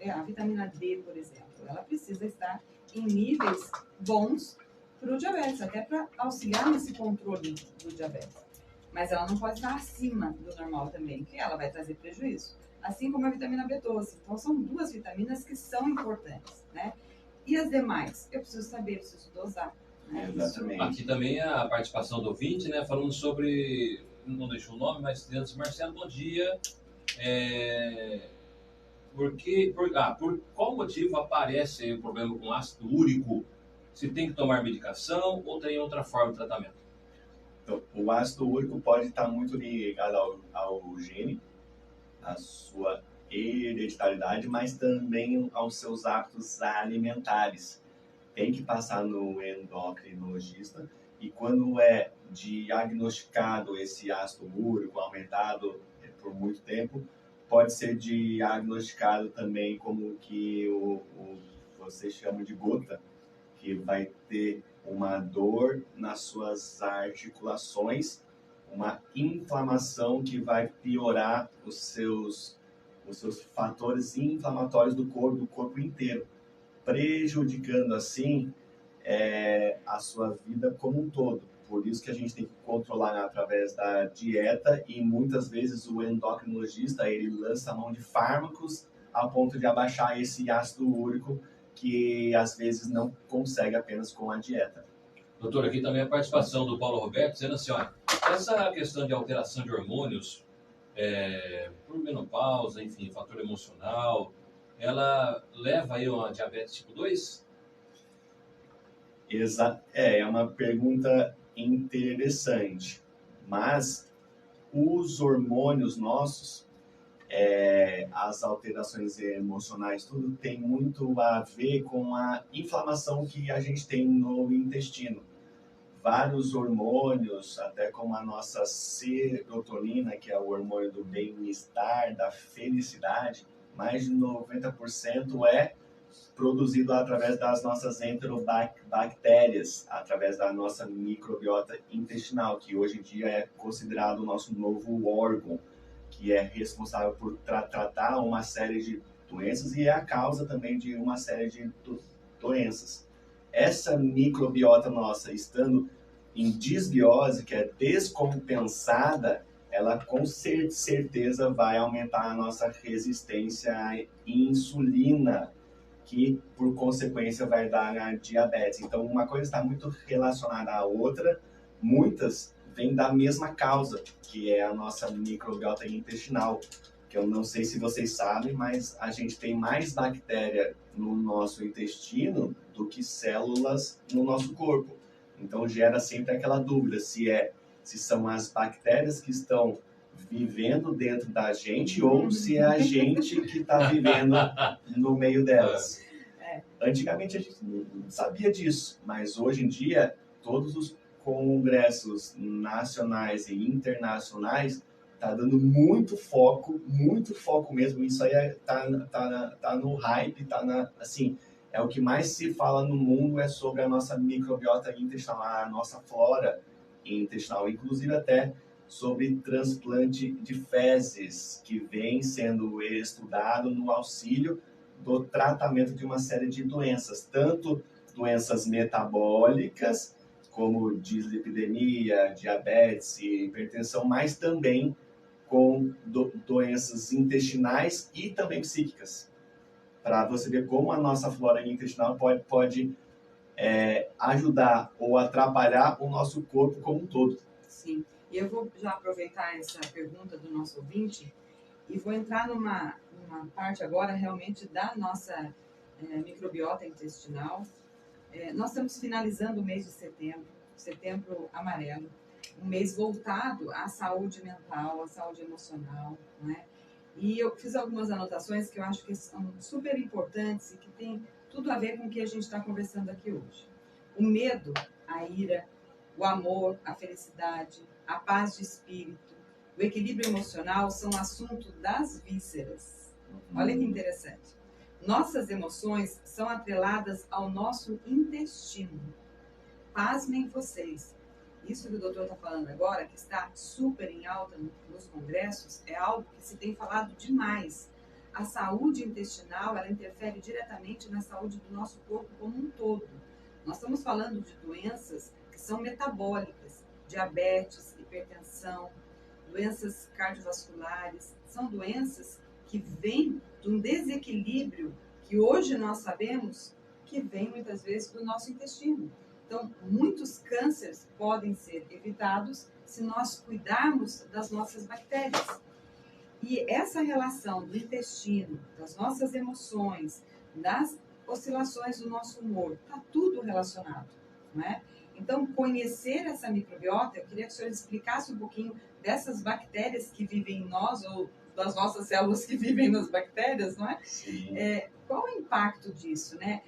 A vitamina D, por exemplo, ela precisa estar em níveis bons para o diabetes, até para auxiliar nesse controle do diabetes. Mas ela não pode estar acima do normal também, que ela vai trazer prejuízo. Assim como a vitamina B12. Então, são duas vitaminas que são importantes, né? E as demais? Eu preciso saber, preciso dosar. Né? Exatamente. Aqui também a participação do ouvinte, né? Falando sobre, não deixou o nome, mas dizendo, Marcelo, bom dia. Por qual motivo aparece aí o problema com ácido úrico? Se tem que tomar medicação ou tem outra forma de tratamento? Então, o ácido úrico pode estar muito ligado ao gene, à sua hereditariedade, mas também aos seus hábitos alimentares. Tem que passar no endocrinologista e quando é diagnosticado esse ácido úrico aumentado por muito tempo, pode ser diagnosticado também como que você chama de gota, que vai ter uma dor nas suas articulações, uma inflamação que vai piorar os seus fatores inflamatórios do corpo inteiro, prejudicando assim a sua vida como um todo. Por isso que a gente tem que controlar através da dieta e muitas vezes o endocrinologista ele lança a mão de fármacos a ponto de abaixar esse ácido úrico que às vezes não consegue apenas com a dieta. Doutor, aqui também a participação do Paulo Roberto, dizendo assim, olha, essa questão de alteração de hormônios, por menopausa, enfim, fator emocional, ela leva aí a uma diabetes tipo 2? É uma pergunta interessante, mas os hormônios nossos, as alterações emocionais, tudo tem muito a ver com a inflamação que a gente tem no intestino. Vários hormônios, até como a nossa serotonina, que é o hormônio do bem-estar, da felicidade, mais de 90% é produzido através das nossas enterobactérias, através da nossa microbiota intestinal, que hoje em dia é considerado o nosso novo órgão, que é responsável por tratar uma série de doenças e é a causa também de uma série de doenças. Essa microbiota nossa, estando em disbiose, que é descompensada, ela com certeza vai aumentar a nossa resistência à insulina, que por consequência vai dar a diabetes. Então, uma coisa está muito relacionada à outra, muitas vêm da mesma causa, que é a nossa microbiota intestinal, que eu não sei se vocês sabem, mas a gente tem mais bactéria no nosso intestino do que células no nosso corpo. Então, gera sempre aquela dúvida se são as bactérias que estão vivendo dentro da gente ou se é a gente que está vivendo no meio delas. Antigamente a gente não sabia disso, mas hoje em dia todos os congressos nacionais e internacionais tá dando muito foco mesmo. Isso aí tá no hype, assim, é o que mais se fala no mundo é sobre a nossa microbiota intestinal, a nossa flora intestinal, inclusive até sobre transplante de fezes, que vem sendo estudado no auxílio do tratamento de uma série de doenças, tanto doenças metabólicas como dislipidemia, diabetes e hipertensão, mas também com doenças intestinais e também psíquicas, para você ver como a nossa flora intestinal pode ajudar ou atrapalhar o nosso corpo como um todo. Sim, e eu vou já aproveitar essa pergunta do nosso ouvinte e vou entrar numa parte agora realmente da nossa microbiota intestinal. Nós estamos finalizando o mês de setembro, setembro amarelo, um mês voltado à saúde mental, à saúde emocional, né? E eu fiz algumas anotações que eu acho que são super importantes e que tem tudo a ver com o que a gente está conversando aqui hoje. O medo, a ira, o amor, a felicidade, a paz de espírito, o equilíbrio emocional são assunto das vísceras. Olha que interessante. Nossas emoções são atreladas ao nosso intestino. Pasmem vocês. Isso que o doutor está falando agora, que está super em alta nos congressos, é algo que se tem falado demais. A saúde intestinal, ela interfere diretamente na saúde do nosso corpo como um todo. Nós estamos falando de doenças que são metabólicas, diabetes, hipertensão, doenças cardiovasculares, são doenças que vêm de um desequilíbrio que hoje nós sabemos que vem muitas vezes do nosso intestino. Então, muitos cânceres podem ser evitados se nós cuidarmos das nossas bactérias. E essa relação do intestino, das nossas emoções, das oscilações do nosso humor, está tudo relacionado, né? Então, conhecer essa microbiota, eu queria que o senhor explicasse um pouquinho dessas bactérias que vivem em nós, ou das nossas células que vivem nas bactérias, não é? Qual o impacto disso, né?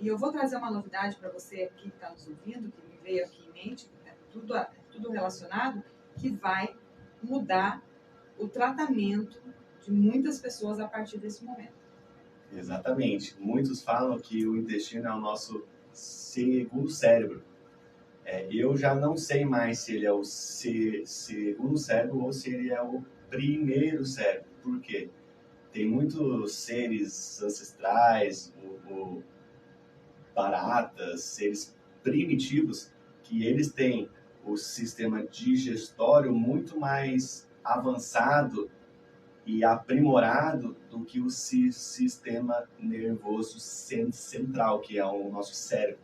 E eu vou trazer uma novidade para você aqui que está nos ouvindo, que me veio aqui em mente, tudo relacionado, que vai mudar o tratamento de muitas pessoas a partir desse momento. Exatamente. Muitos falam que o intestino é o nosso segundo cérebro. Eu já não sei mais se ele é o segundo cérebro ou se ele é o primeiro cérebro. Por quê? Tem muitos seres ancestrais, baratas, seres primitivos, que eles têm o sistema digestório muito mais avançado e aprimorado do que o sistema nervoso central, que é o nosso cérebro.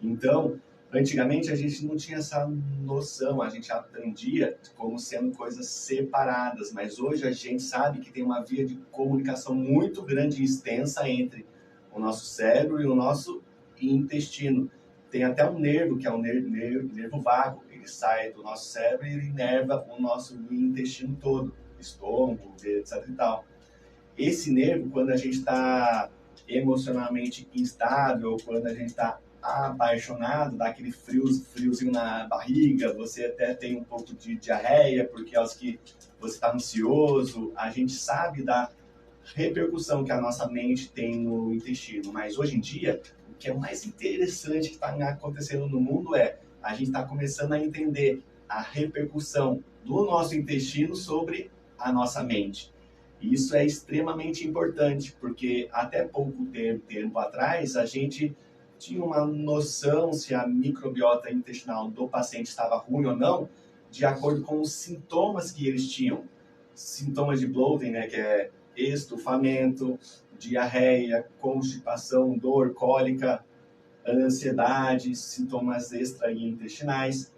Então, antigamente a gente não tinha essa noção, a gente aprendia como sendo coisas separadas, mas hoje a gente sabe que tem uma via de comunicação muito grande e extensa entre o nosso cérebro e o nosso intestino. Tem até um nervo, que é o nervo vago, ele sai do nosso cérebro e ele inerva o nosso intestino todo, estômago, etc e tal. Esse nervo, quando a gente está emocionalmente instável, quando a gente está apaixonado, dá aquele friozinho na barriga, você até tem um pouco de diarreia, porque é os que você está ansioso, a gente sabe da repercussão que a nossa mente tem no intestino. Mas hoje em dia, o que é mais interessante que está acontecendo no mundo é a gente está começando a entender a repercussão do nosso intestino sobre a nossa mente. E isso é extremamente importante, porque até pouco tempo atrás a gente tinha uma noção se a microbiota intestinal do paciente estava ruim ou não, de acordo com os sintomas que eles tinham. Sintomas de bloating, né, que é estufamento, diarreia, constipação, dor, cólica, ansiedade, sintomas extraintestinais.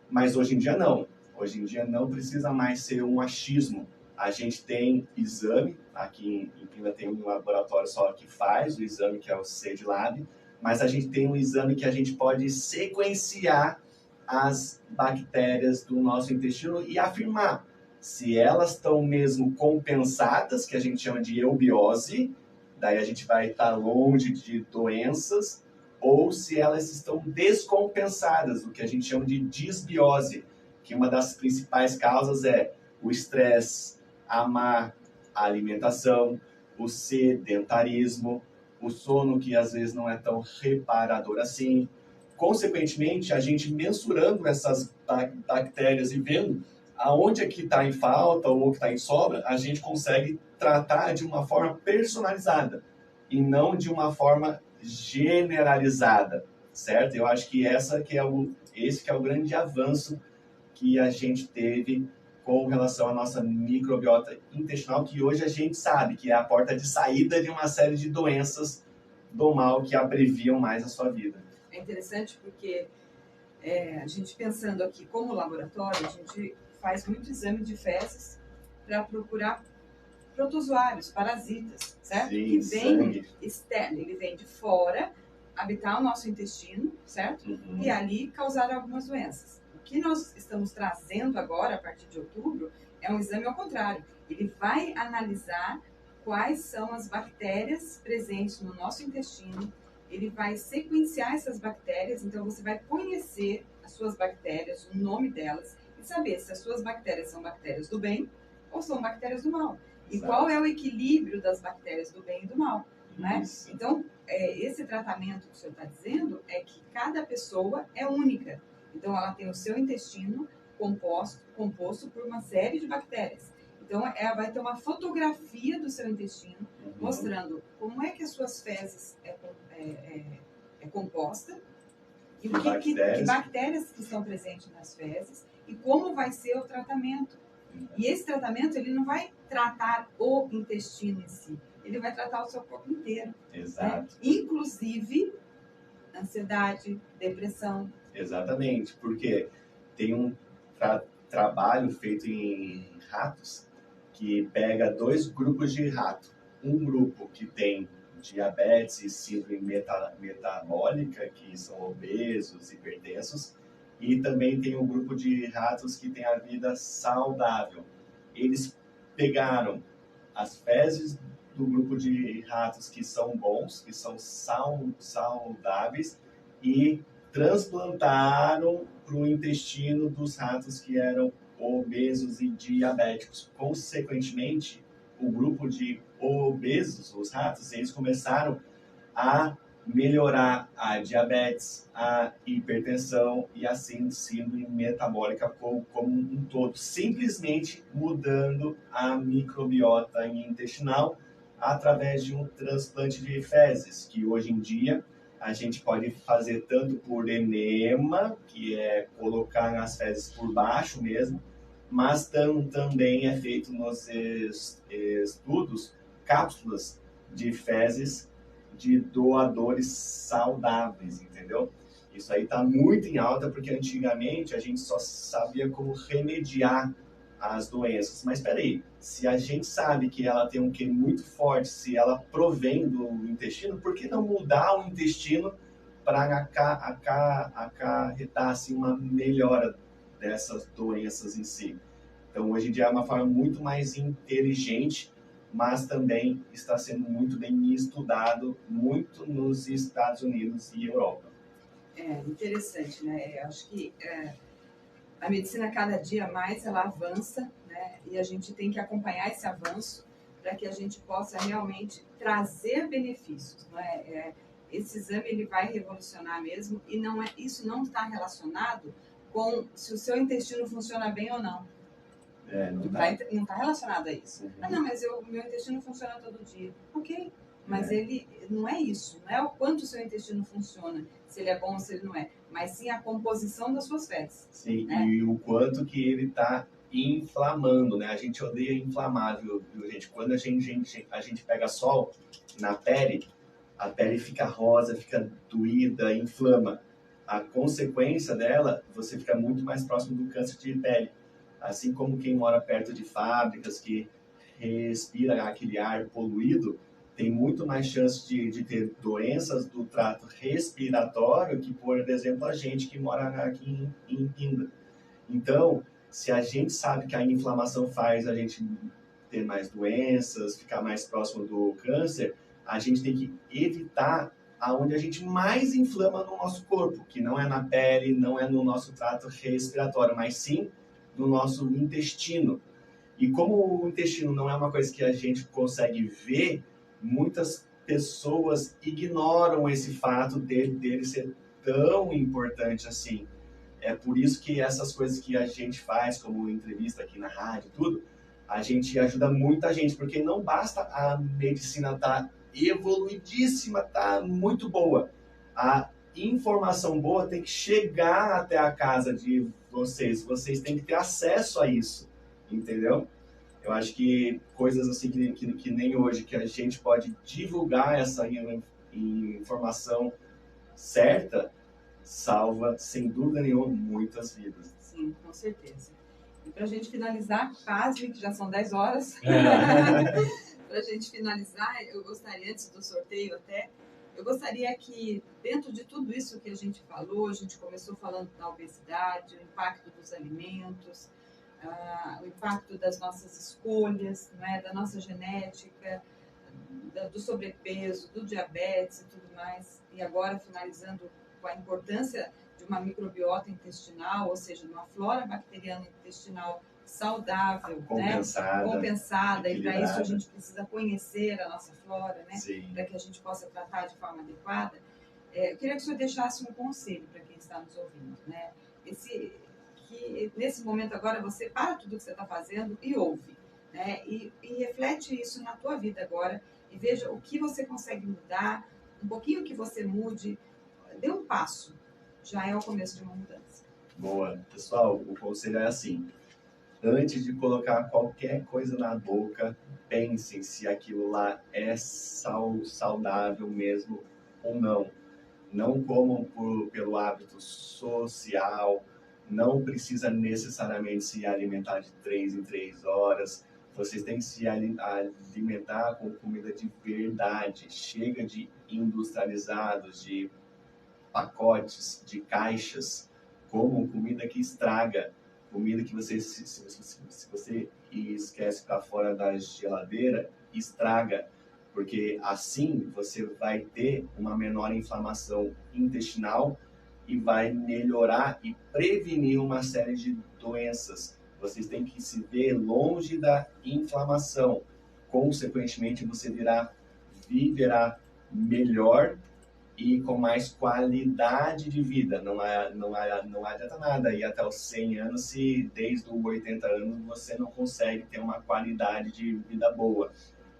Mas hoje em dia não. Hoje em dia não precisa mais ser um achismo. A gente tem exame, aqui em Pina tem um laboratório só que faz o exame, que é o CEDLab, mas a gente tem um exame que a gente pode sequenciar as bactérias do nosso intestino e afirmar se elas estão mesmo compensadas, que a gente chama de eubiose, daí a gente vai estar longe de doenças, ou se elas estão descompensadas, o que a gente chama de disbiose, que uma das principais causas é o estresse, a má alimentação, o sedentarismo, o sono que às vezes não é tão reparador assim. Consequentemente, a gente mensurando essas bactérias e vendo aonde é que está em falta ou que está em sobra, a gente consegue tratar de uma forma personalizada e não de uma forma generalizada. certo? Eu acho que esse que é o grande avanço que a gente teve com relação à nossa microbiota intestinal, que hoje a gente sabe que é a porta de saída de uma série de doenças do mal que abreviam mais a sua vida. É interessante porque a gente pensando aqui como laboratório, a gente faz muito exame de fezes para procurar protozoários, parasitas, certo? Sim, que vem sangue. externo, ele vem de fora, habitar o nosso intestino, certo? Uhum. E ali causar algumas doenças. O que nós estamos trazendo agora, a partir de outubro, é um exame ao contrário. Ele vai analisar quais são as bactérias presentes no nosso intestino, ele vai sequenciar essas bactérias, então você vai conhecer as suas bactérias, o nome delas, e saber se as suas bactérias são bactérias do bem ou são bactérias do mal. E Exato. qual é o equilíbrio das bactérias do bem e do mal, né? Isso. Então, esse tratamento que o senhor está dizendo é que cada pessoa é única. Então, ela tem o seu intestino composto por uma série de bactérias. Então, ela vai ter uma fotografia do seu intestino, mostrando como é que as suas fezes é composta e que bactérias que estão presentes nas fezes e como vai ser o tratamento. E esse tratamento, ele não vai tratar o intestino em si, ele vai tratar o seu corpo inteiro. Exato. Né? Inclusive, ansiedade, depressão. Exatamente, porque tem um trabalho feito em ratos que pega 2 grupos de rato. Um grupo que tem diabetes e síndrome metabólica, que são obesos, hipertensos, e também tem um grupo de ratos que tem a vida saudável. Eles pegaram as fezes do grupo de ratos que são bons, que são saudáveis, e transplantaram para o intestino dos ratos que eram obesos e diabéticos. Consequentemente, o grupo de obesos, os ratos, eles começaram a melhorar a diabetes, a hipertensão e a síndrome metabólica como um todo, simplesmente mudando a microbiota intestinal através de um transplante de fezes, que hoje em dia a gente pode fazer tanto por enema, que é colocar as fezes por baixo mesmo, mas também é feito nos estudos cápsulas de fezes de doadores saudáveis, entendeu? Isso aí está muito em alta, porque antigamente a gente só sabia como remediar as doenças. Mas espera aí, se a gente sabe que ela tem um quê muito forte, se ela provém do intestino, por que não mudar o intestino para acarretar assim, uma melhora dessas doenças em si? Então, hoje em dia é uma forma muito mais inteligente, mas também está sendo muito bem estudado, muito nos Estados Unidos e Europa. É interessante, né? Eu acho que a medicina cada dia mais ela avança, né? E a gente tem que acompanhar esse avanço para que a gente possa realmente trazer benefícios, né? Esse exame ele vai revolucionar mesmo e isso não está relacionado com se o seu intestino funciona bem ou não. Não está relacionado a isso. Uhum. Não, mas o meu intestino funciona todo dia. Ok, mas ele não é isso. Não é o quanto o seu intestino funciona, se ele é bom ou se ele não é, mas sim a composição das suas fezes. Sim, né? E o quanto que ele está inflamando, né? A gente odeia inflamável, viu, gente? Quando a gente pega sol na pele, a pele fica rosa, fica doída, inflama. A consequência dela, você fica muito mais próximo do câncer de pele. Assim como quem mora perto de fábricas, que respira aquele ar poluído, tem muito mais chance de ter doenças do trato respiratório que, por exemplo, a gente que mora aqui em Pinda. Então, se a gente sabe que a inflamação faz a gente ter mais doenças, ficar mais próximo do câncer, a gente tem que evitar aonde a gente mais inflama no nosso corpo, que não é na pele, não é no nosso trato respiratório, mas sim no nosso intestino. E como o intestino não é uma coisa que a gente consegue ver, muitas pessoas ignoram esse fato dele ser tão importante assim. É por isso que essas coisas que a gente faz, como entrevista aqui na rádio e tudo, a gente ajuda muita gente, porque não basta a medicina estar evoluidíssima, tá muito boa. A informação boa tem que chegar até a casa de vocês. Vocês têm que ter acesso a isso, entendeu? Eu acho que coisas assim que nem hoje, que a gente pode divulgar essa informação certa, salva, sem dúvida nenhuma, muitas vidas. Sim, com certeza. E para a gente finalizar, quase, que já são 10 horas, para a gente finalizar, eu gostaria, antes do sorteio até, eu gostaria que, dentro de tudo isso que a gente falou, a gente começou falando da obesidade, o impacto dos alimentos, o impacto das nossas escolhas, né, da nossa genética, do sobrepeso, do diabetes e tudo mais. E agora, finalizando com a importância de uma microbiota intestinal, ou seja, de uma flora bacteriana intestinal saudável, compensada, e para isso a gente precisa conhecer a nossa flora, né, para que a gente possa tratar de forma adequada. Eu queria que o senhor deixasse um conselho para quem está nos ouvindo, né? Que nesse momento agora você para tudo que você está fazendo e ouve, né? E reflete isso na tua vida agora e veja o que você consegue mudar, um pouquinho que você mude, dê um passo, já é o começo de uma mudança. Boa. Pessoal, o conselho é assim: antes de colocar qualquer coisa na boca, pensem se aquilo lá é saudável mesmo ou não. Não comam pelo hábito social, não precisa necessariamente se alimentar de 3 em 3 horas. Vocês têm que se alimentar com comida de verdade. Chega de industrializados, de pacotes, de caixas, como comida que estraga. Comida que você, se você esquece para fora da geladeira, estraga. Porque assim você vai ter uma menor inflamação intestinal e vai melhorar e prevenir uma série de doenças. Vocês têm que se ver longe da inflamação. Consequentemente, você viverá melhor e com mais qualidade de vida. Não adianta nada ir até os 100 anos se desde os 80 anos você não consegue ter uma qualidade de vida boa.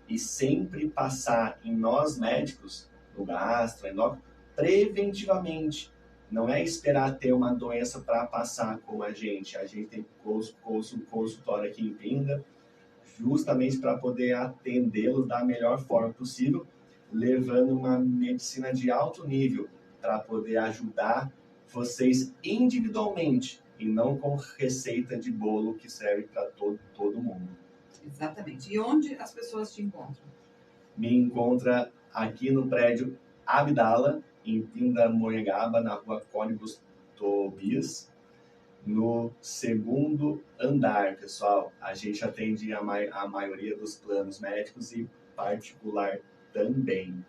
E sempre passar em nós médicos, no gastro, endócrino, preventivamente. Não é esperar ter uma doença para passar com a gente. A gente tem consultório aqui em Pinda, justamente para poder atendê-los da melhor forma possível, levando uma medicina de alto nível para poder ajudar vocês individualmente e não com receita de bolo que serve para todo mundo. Exatamente. E onde as pessoas te encontram? Me encontra aqui no prédio Abdala, em Pindamonhangaba, na rua Cónigos Tobias, no 2º andar, pessoal. A gente atende a maioria dos planos médicos e particular também.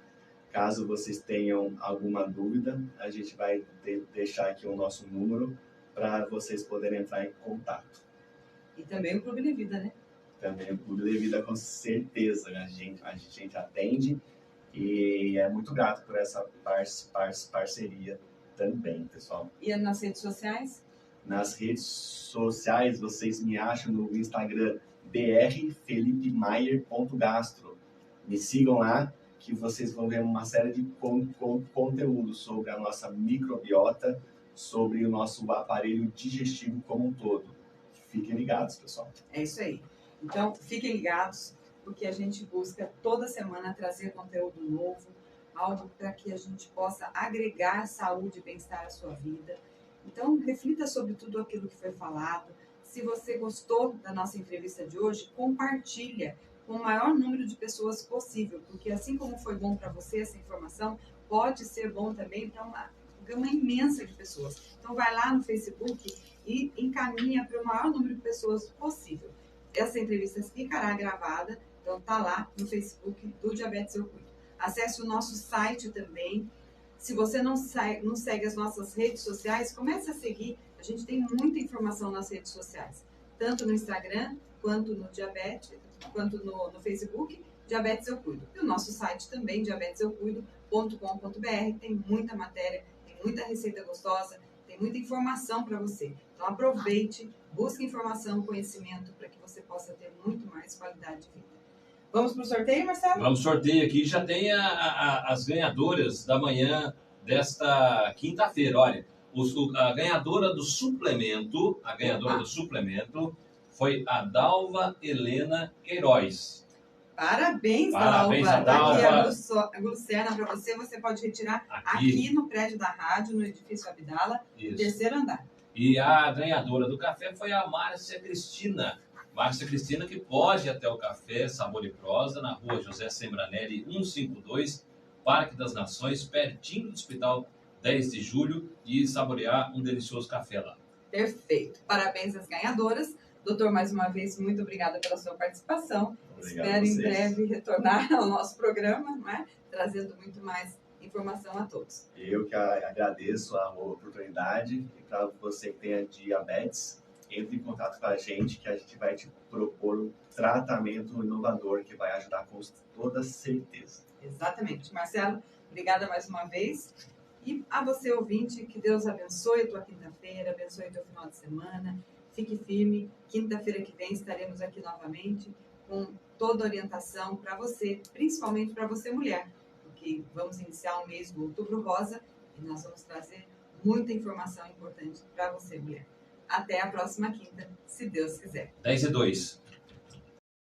Caso vocês tenham alguma dúvida, a gente vai deixar aqui o nosso número para vocês poderem entrar em contato. E também o Clube de Vida, né? Também o Clube de Vida, com certeza. A gente atende e é muito grato por essa parceria também, pessoal. E nas redes sociais? Nas redes sociais, vocês me acham no Instagram drfelipemaier.gastro. Me sigam lá, que vocês vão ver uma série de conteúdos sobre a nossa microbiota, sobre o nosso aparelho digestivo como um todo. Fiquem ligados, pessoal. É isso aí. Então, fiquem ligados, porque a gente busca toda semana trazer conteúdo novo, algo para que a gente possa agregar saúde e bem-estar à sua vida. Então, reflita sobre tudo aquilo que foi falado. Se você gostou da nossa entrevista de hoje, compartilha com o maior número de pessoas possível, porque assim como foi bom para você essa informação, pode ser bom também para uma gama imensa de pessoas. Então, vai lá no Facebook e encaminha para o maior número de pessoas possível. Essa entrevista ficará gravada, então tá lá no Facebook do Diabetes Eu Cuido. Acesse o nosso site também. Se você não segue as nossas redes sociais, comece a seguir. A gente tem muita informação nas redes sociais, tanto no Instagram, quanto no Diabetes, quanto no Facebook, Diabetes Eu Cuido. E o nosso site também, diabeteseucuido.com.br, tem muita matéria, tem muita receita gostosa, tem muita informação para você. Então aproveite, busque informação, conhecimento, para que você possa ter muito mais qualidade de vida. Vamos para o sorteio, Marcelo? Vamos sorteio aqui. Já tem as ganhadoras da manhã desta quinta-feira. Olha, a ganhadora do suplemento, foi a Dalva Helena Queiroz. Parabéns, Parabéns, Dalva. Dalva. Aqui a Glucerna para você. Você pode retirar aqui no prédio da rádio, no edifício Abdala, terceiro andar. E a ganhadora do café foi a Márcia Cristina. Márcia Cristina, que pode ir até o Café Sabor e Prosa, na rua José Sembranelli, 152, Parque das Nações, pertinho do Hospital 10 de Julho, e saborear um delicioso café lá. Perfeito. Parabéns às ganhadoras. Doutor, mais uma vez, muito obrigada pela sua participação. Obrigado. Espero em breve retornar ao nosso programa, né? Trazendo muito mais informação a todos. Eu que agradeço a oportunidade, e para você que tenha diabetes, entre em contato com a gente, que a gente vai te propor um tratamento inovador que vai ajudar com toda certeza. Exatamente. Marcelo, obrigada mais uma vez. E a você, ouvinte, que Deus abençoe a tua quinta-feira, abençoe o teu final de semana. Fique firme. Quinta-feira que vem estaremos aqui novamente com toda a orientação para você, principalmente para você, mulher, porque vamos iniciar um mês do Outubro Rosa e nós vamos trazer muita informação importante para você, mulher. Até a próxima quinta, se Deus quiser. 10 e 2.